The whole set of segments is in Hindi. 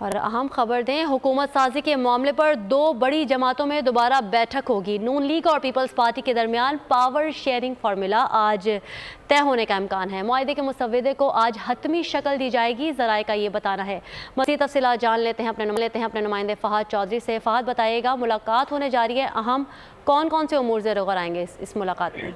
और अहम खबर दें, हुकूमत साजी के मामले पर दो बड़ी जमातों में दोबारा बैठक होगी। नून लीग और पीपल्स पार्टी के दरमियान पावर शेयरिंग फार्मूला आज तय होने का इम्कान है। मुआहदे के मुसव्वदे को आज हतमी शक्ल दी जाएगी, ज़राए का ये बताना है। मज़ीद तफ़सीलात जान लेते हैं अपने नुमाइंदे फ़हद चौधरी से। फ़हद, बताइएगा, मुलाकात होने जा रही है, अहम कौन कौन से उमूर ज़ेर-ओ-ग़ौर आएंगे इस मुलाकात में?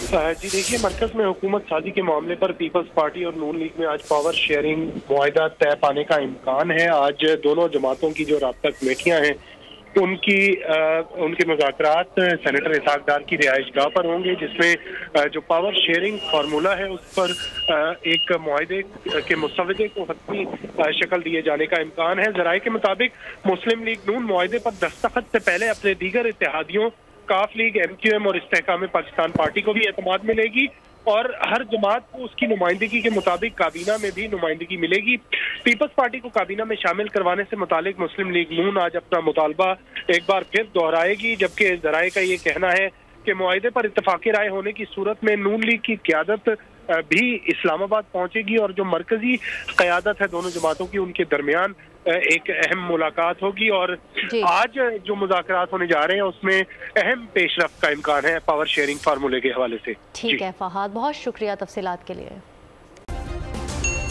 जी देखिए, मरकज में हुकूमत साजी के मामले पर पीपल्स पार्टी और नून लीग में आज पावर शेयरिंग मुआहदा तय पाने का इम्कान है। आज दोनों जमातों की जो राब्ता कमेटियां हैं उनके मुज़ाकरात सेनेटर इसहाक डार की रिहाइशगाह पर होंगे, जिसमें जो पावर शेयरिंग फार्मूला है उस पर एक मुआहदे के मुसव्वदे को हतमी शक्ल दिए जाने का इम्कान है। ज़राए के मुताबिक मुस्लिम लीग नून मुआहदे पर दस्तखत से पहले अपने दीगर इत्तेहादियों काफ लीग, MQM और इस्तेहकाम पाकिस्तान पार्टी को भी एतमाद मिलेगी और हर जमात को उसकी नुमाइंदगी के मुताबिक काबीना में भी नुमाइंदगी मिलेगी। पीपल्स पार्टी को काबीना में शामिल करवाने से मुतालिक मुस्लिम लीग नून आज अपना मुतालबा एक बार फिर दोहराएगी, जबकि ज़राए का ये कहना है कि मुआहदे पर इत्तफाक़ी राय होने की सूरत में नून लीग की क़यादत भी इस्लामाबाद पहुंचेगी और जो मरकजी क़यादत है दोनों जमातों की, उनके दरमियान एक अहम मुलाकात होगी। और आज जो मुज़ाकरात होने जा रहे हैं उसमें अहम पेशरफ्त का इम्कान है पावर शेयरिंग फार्मूले के हवाले से। ठीक है फ़हद, बहुत शुक्रिया तफसीलात के लिए।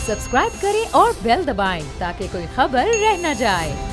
सब्सक्राइब करें और बेल दबाएं ताकि कोई खबर रह न जाए।